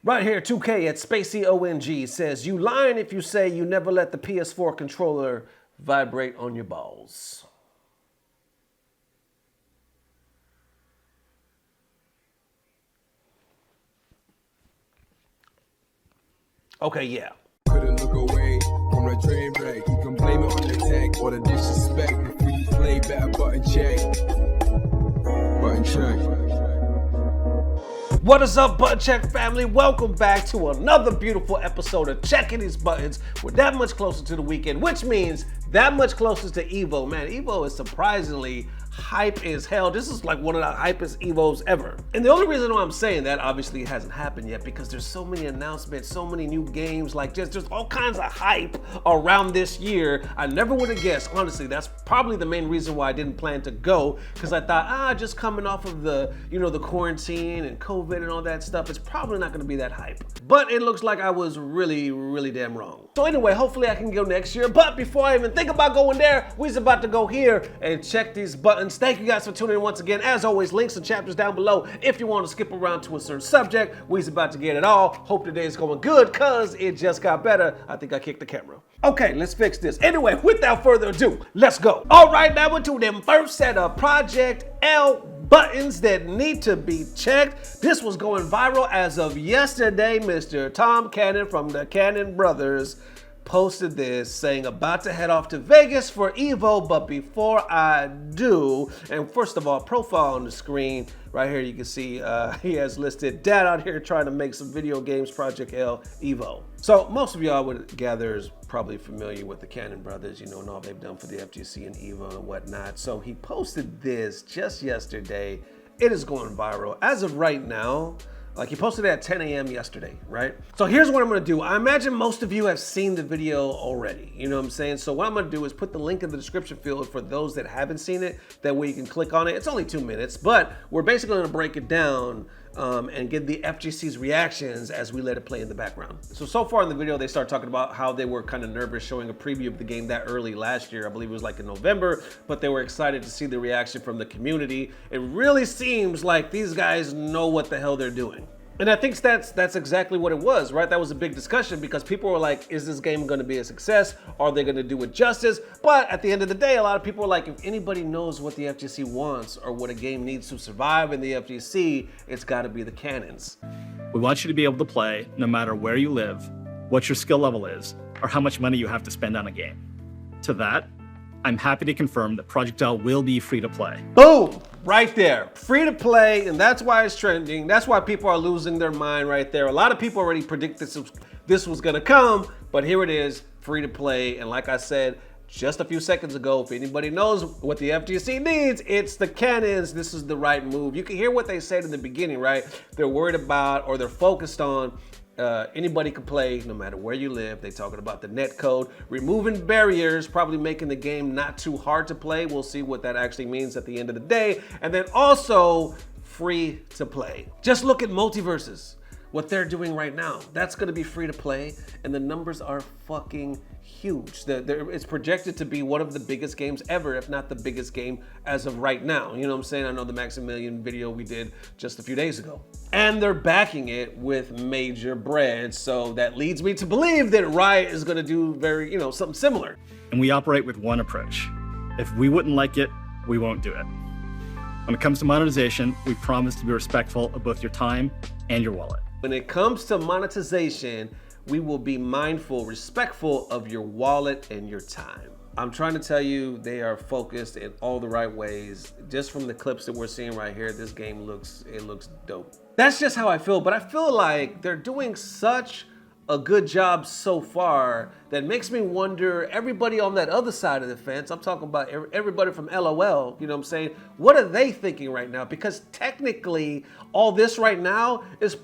Right here, 2K at SpaceyONG says, you lying if you say you never let the PS4 controller vibrate on your balls. Okay, yeah. Couldn't look away from the train wreck. You can blame it on the tech or the disrespect. If we play better, button check. Button check. What is up, Button Check family? Welcome back to another beautiful episode of Checking These Buttons. We're that much closer to the weekend, which means that much closer to EVO. Man, EVO is surprisingly hype as hell. This is like one of the hypest EVOs ever. And the only reason why I'm saying that, obviously it hasn't happened yet, because there's so many announcements, so many new games, like just all kinds of hype around this year. I never would have guessed, honestly. That's probably the main reason why I didn't plan to go, because I thought, just coming off of the, the quarantine and COVID and all that stuff, it's probably not gonna be that hype. But it looks like I was really, really damn wrong. So anyway, hopefully I can go next year. But before I even think about going there, we're about to go here and check these buttons. Thank you guys for tuning in once again. As always, links and chapters down below. If you want to skip around to a certain subject, we're about to get it all. Hope today is going good, cause it just got better. I think I kicked the camera. Okay, let's fix this. Anyway, without further ado, let's go. All right, now we're to them first set of Project L buttons that need to be checked. This was going viral as of yesterday. Mr. Tom Cannon from the Cannon Brothers posted this saying about to head off to Vegas for EVO, but before I do, and first of all, profile on the screen right here, you can see he has listed dad out here trying to make some video games, Project L EVO. So most of y'all would gather is probably familiar with the Cannon Brothers, and all they've done for the FGC and EVO and whatnot. So he posted this just yesterday. It is going viral as of right now. Like, he posted it at 10 a.m. yesterday, right? So here's what I'm gonna do. I imagine most of you have seen the video already, you know what I'm saying? So what I'm gonna do is put the link in the description field for those that haven't seen it. That way you can click on it. It's only 2 minutes, but we're basically gonna break it down and get the FGC's reactions as we let it play in the background. So far in the video, they start talking about how they were kind of nervous showing a preview of the game that early last year. I believe it was like in November, but they were excited to see the reaction from the community. It really seems like these guys know what the hell they're doing. And I think that's exactly what it was, right? That was a big discussion because people were like, is this game gonna be a success? Are they gonna do it justice? But at the end of the day, a lot of people were like, if anybody knows what the FGC wants or what a game needs to survive in the FGC, it's gotta be the Cannons. We want you to be able to play no matter where you live, what your skill level is, or how much money you have to spend on a game. To that, I'm happy to confirm that Project L will be free to play. Boom! Right there, free to play, and that's why it's trending. That's why people are losing their mind right there. A lot of people already predicted this was gonna come, but here it is, free to play. And like I said just a few seconds ago, if anybody knows what the FGC needs, it's the Cannons. This is the right move. You can hear what they said in the beginning, right? They're worried about, or they're focused on, anybody can play no matter where you live. They're talking about the net code, removing barriers, probably making the game not too hard to play. We'll see what that actually means at the end of the day. And then also free to play. Just look at Multiverses, what they're doing right now. That's gonna be free to play, and the numbers are fucking huge. It's projected to be one of the biggest games ever, if not the biggest game as of right now. You know what I'm saying? I know the Maximilian video we did just a few days ago. And they're backing it with major bread, so that leads me to believe that Riot is gonna do very, something similar. And we operate with one approach. If we wouldn't like it, we won't do it. When it comes to monetization, we promise to be respectful of both your time and your wallet. When it comes to monetization, we will be mindful, respectful of your wallet and your time. I'm trying to tell you, they are focused in all the right ways. Just from the clips that we're seeing right here, this game looks dope. That's just how I feel, but I feel like they're doing such a good job so far that makes me wonder, everybody on that other side of the fence, I'm talking about everybody from LOL, you know what I'm saying? What are they thinking right now? Because technically, all this right now is,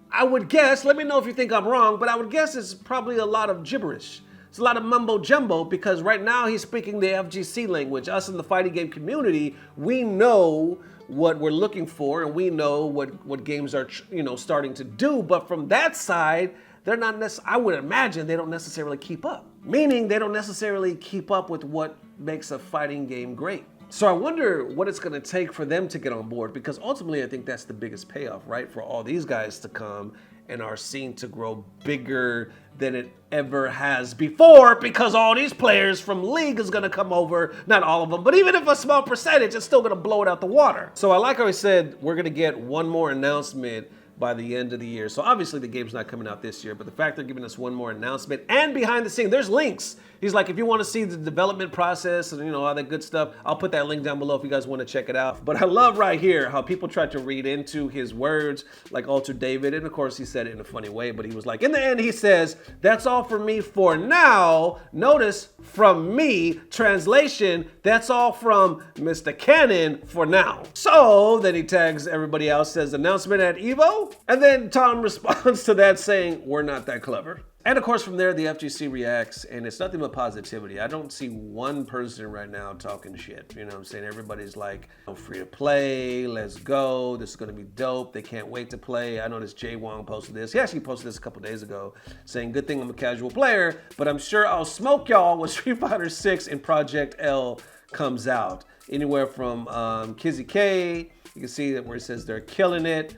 I would guess, let me know if you think I'm wrong, but I would guess it's probably a lot of gibberish. It's a lot of mumbo jumbo, because right now he's speaking the FGC language. Us in the fighting game community, we know what we're looking for, and we know what games are, starting to do. But from that side, they're not I would imagine they don't necessarily keep up. Meaning they don't necessarily keep up with what makes a fighting game great. So I wonder what it's gonna take for them to get on board, because ultimately I think that's the biggest payoff, right? For all these guys to come and our scene to grow bigger than it ever has before, because all these players from League is gonna come over, not all of them, but even if a small percentage, it's still gonna blow it out the water. So I like how he said we're gonna get one more announcement by the end of the year. So obviously the game's not coming out this year, but the fact they're giving us one more announcement and behind the scenes, there's links. He's like, if you want to see the development process and, you know, all that good stuff, I'll put that link down below if you guys want to check it out. But I love right here how people try to read into his words, like Alter David. And of course he said it in a funny way, but he was like, in the end, he says, that's all for me for now. Notice, from me, translation, that's all from Mr. Cannon for now. So then he tags everybody else, says announcement at EVO. And then Tom responds to that saying, we're not that clever. And of course, from there, the FGC reacts, and it's nothing but positivity. I don't see one person right now talking shit. You know what I'm saying? Everybody's like, free to play, let's go, this is gonna be dope, they can't wait to play. I noticed Jay Wong posted this. He actually posted this a couple days ago, saying, good thing I'm a casual player, but I'm sure I'll smoke y'all when Street Fighter 6 and Project L comes out. Anywhere from Kizzy K, you can see that where it says they're killing it.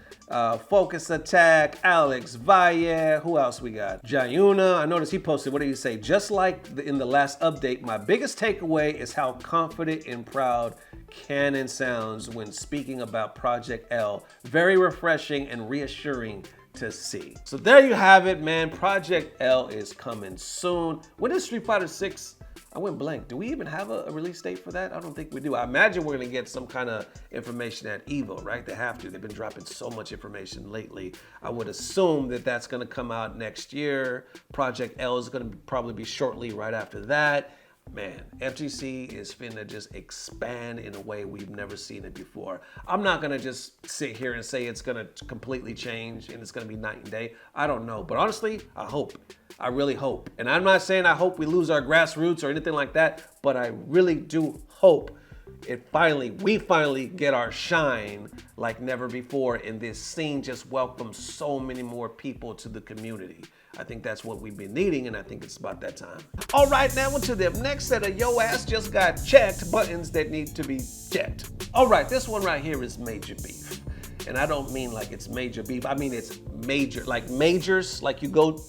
Focus Attack, Alex Valle, who else we got? Jayuna, I noticed he posted, what did he say? Just like in the last update, my biggest takeaway is how confident and proud Cannon sounds when speaking about Project L. Very refreshing and reassuring to see. So there you have it, man. Project L is coming soon. When is Street Fighter 6? I went blank. Do we even have a release date for that? I don't think we do. I imagine we're gonna get some kind of information at EVO, right? They have to. They've been dropping so much information lately. I would assume that that's gonna come out next year. Project L is gonna probably be shortly right after that. Man, FGC is finna just expand in a way we've never seen it before. I'm not gonna just sit here and say it's gonna completely change and it's gonna be night and day. I don't know, but honestly, I hope. I really hope. And I'm not saying I hope we lose our grassroots or anything like that, but I really do hope we finally get our shine like never before, and this scene just welcomes so many more people to the community. I think that's what we've been needing, and I think it's about that time. All right, now into the next set of yo ass just got checked buttons that need to be checked. All right, this one right here is major beef. And I don't mean like it's major beef. I mean it's major, like majors, like you go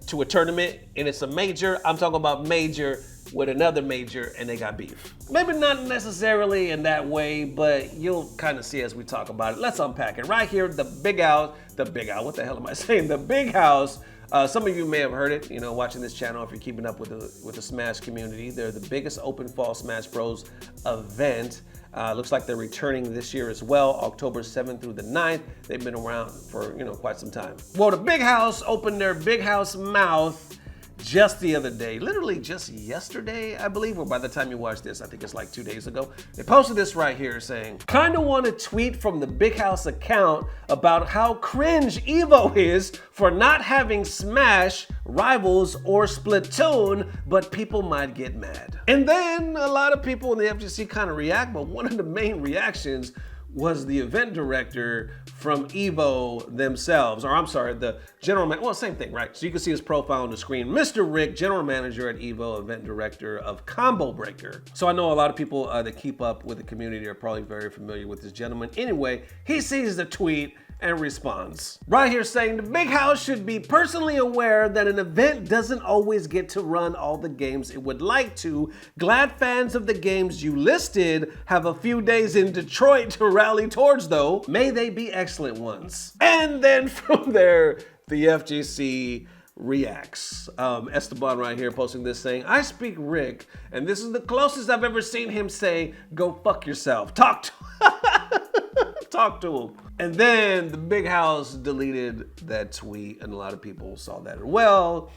to a tournament and it's a major. I'm talking about major with another major and they got beef. Maybe not necessarily in that way, but you'll kind of see as we talk about it. Let's unpack it. Right here, the big house, what the hell am I saying? The big house. Some of you may have heard it, you know, watching this channel if you're keeping up with the Smash community. They're the biggest open fall Smash Bros event. Looks like they're returning this year as well, October 7th through the 9th. They've been around for, you know, quite some time. Well, the Big House opened their Big House mouth just the other day, literally just yesterday, I believe, or by the time you watch this, I think it's like 2 days ago. They posted this right here saying, kinda want to tweet from the Big House account about how cringe EVO is for not having Smash, Rivals, or Splatoon, but people might get mad. And then a lot of people in the FGC kind of react, but one of the main reactions was the event director from EVO themselves, or I'm sorry, the general manager, well, same thing, right? So you can see his profile on the screen. Mr. Rick, general manager at EVO, event director of Combo Breaker. So I know a lot of people that keep up with the community are probably very familiar with this gentleman. Anyway, he sees the tweet and responds. Right here saying the Big House should be personally aware that an event doesn't always get to run all the games it would like to. Glad fans of the games you listed have a few days in Detroit to rally towards though. May they be excellent ones. And then from there, the FGC reacts. Esteban right here posting this saying, I speak Rick, and this is the closest I've ever seen him say, go fuck yourself. Talk to him. And then the Big House deleted that tweet, and a lot of people saw that as well,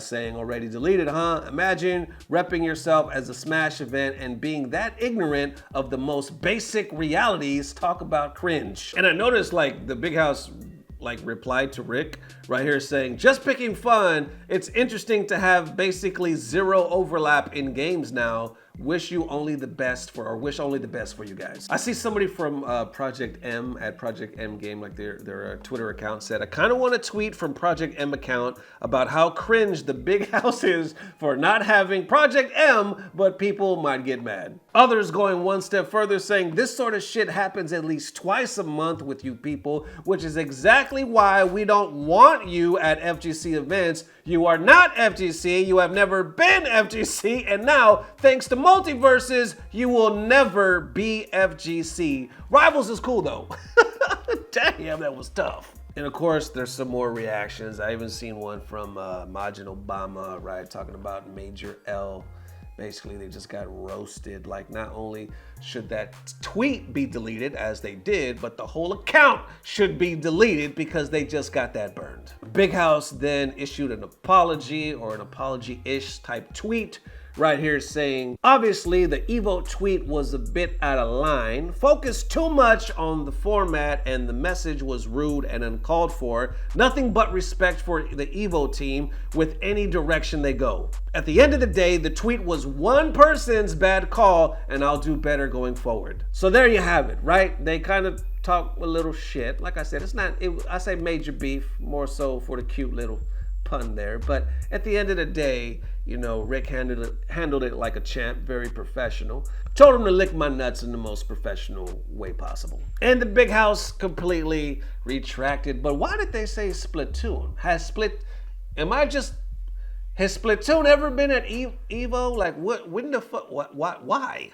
saying already deleted, huh? Imagine repping yourself as a Smash event and being that ignorant of the most basic realities. Talk about cringe. And I noticed like the Big House replied to Rick right here saying, just picking fun. It's interesting to have basically zero overlap in games now wish you only the best for, or wish only the best for you guys. I see somebody from Project M at Project M Game, like their Twitter account said, I kind of want to tweet from Project M account about how cringe the big house is for not having Project M, but people might get mad. Others going one step further saying this sort of shit happens at least twice a month with you people, which is exactly why we don't want you at FGC events. You are not FGC, you have never been FGC, and now, thanks to multiverses, you will never be FGC. Rivals is cool though. Damn, that was tough. And of course, there's some more reactions. I even seen one from Majin Obama, right, talking about Major L. Basically, they just got roasted. Like, not only should that tweet be deleted, as they did, but the whole account should be deleted because they just got that burned. Big House then issued an apology, or an apology-ish type tweet right here saying, obviously the EVO tweet was a bit out of line, focused too much on the format, and the message was rude and uncalled for. Nothing but respect for the EVO team with any direction they go. At the end of the day, the tweet was one person's bad call, and I'll do better going forward. So there you have it, right? They kind of talk a little shit. Like I said, it's not, I say major beef, more so for the cute little pun there. But at the end of the day, you know, Rick handled it like a champ, very professional. Told him to lick my nuts in the most professional way possible. And the Big House completely retracted. But why did they say Splatoon? Has Splatoon ever been at EVO? Like, what? When the fuck? Why?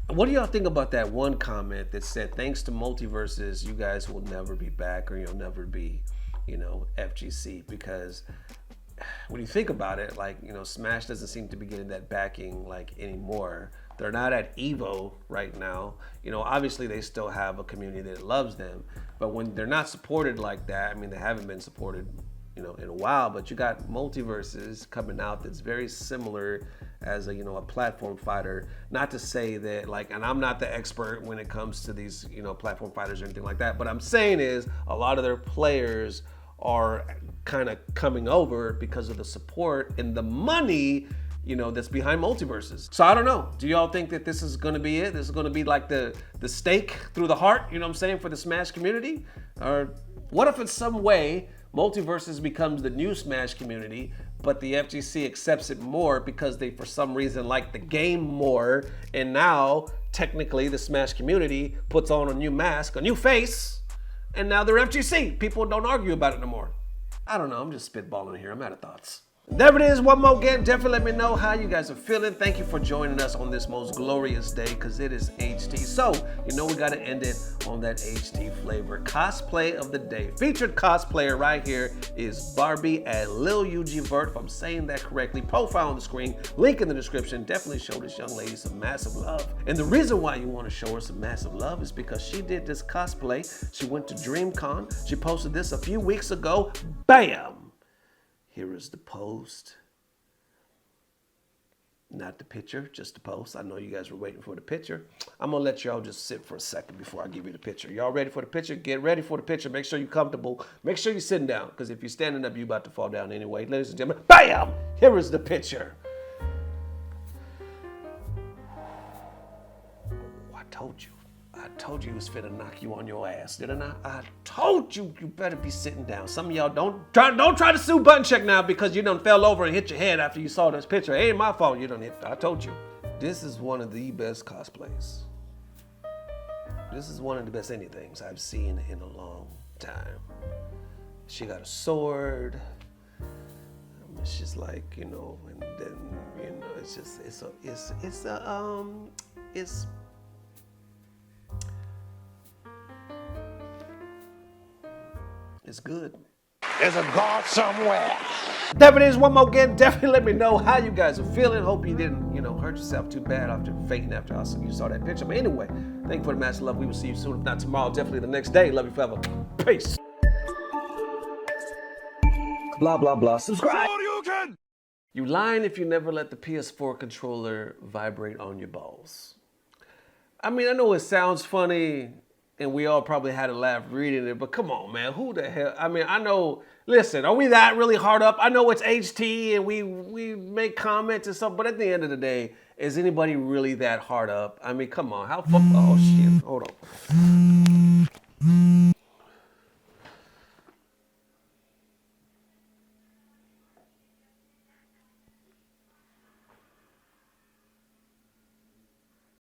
What do y'all think about that one comment that said, thanks to multiverses, you guys will never be back, or you'll never be, you know, FGC? Because when you think about it, like, you know, Smash doesn't seem to be getting that backing like anymore. They're not at EVO right now. You know, obviously they still have a community that loves them, but when they're not supported like that, I mean, they haven't been supported, you know, in a while, but you got multiverses coming out that's very similar as a, you know, a platform fighter. Not to say that, like, and I'm not the expert when it comes to these, you know, platform fighters or anything like that, but I'm saying is a lot of their players are kind of coming over because of the support and the money, you know, that's behind multiverses. So I don't know. Do y'all think that this is gonna be it? This is gonna be like the stake through the heart, you know what I'm saying, for the Smash community? Or what if in some way multiverses becomes the new Smash community, but the FGC accepts it more because they for some reason like the game more, and now technically the Smash community puts on a new mask, a new face, and now they're FGC. People don't argue about it no more. I don't know, I'm just spitballing here. I'm out of thoughts. There it is, one more again. Definitely let me know how you guys are feeling. Thank you for joining us on this most glorious day, because it is HT. So, you know we got to end it on that HT flavor. Cosplay of the day. Featured cosplayer right here is Barbie at Lil UG Vert, if I'm saying that correctly. Profile on the screen, link in the description. Definitely show this young lady some massive love. And the reason why you want to show her some massive love is because she did this cosplay. She went to DreamCon. She posted this a few weeks ago. Bam! Here is the post. Not the picture, just the post. I know you guys were waiting for the picture. I'm gonna let y'all just sit for a second before I give you the picture. Y'all ready for the picture? Get ready for the picture. Make sure you're comfortable. Make sure you're sitting down, because if you're standing up, you're about to fall down anyway. Ladies and gentlemen, bam! Here is the picture. Oh, I told you. I told you he was finna knock you on your ass, didn't I? I told you you better be sitting down. Some of y'all don't try to sue Button Check now because you done fell over and hit your head after you saw this picture. It ain't my fault you done hit. I told you. This is one of the best cosplays. This is one of the best anythings I've seen in a long time. She got a sword. It's just like, you know, and then, you know, it's just, it's good. There's a God somewhere. There it is, one more again. Definitely let me know how you guys are feeling. Hope you didn't, you know, hurt yourself too bad after fainting after you saw that picture. But anyway, thank you for the massive love. We will see you soon. If not tomorrow, definitely the next day. Love you forever. Peace. Blah, blah, blah. Subscribe. You lying if you never let the PS4 controller vibrate on your balls. I mean, I know it sounds funny, and we all probably had a laugh reading it, but come on, man, who the hell? I mean, I know, listen, are we that really hard up? I know it's HT and we make comments and stuff, but at the end of the day, is anybody really that hard up? I mean, come on, how fuck, oh shit, hold on.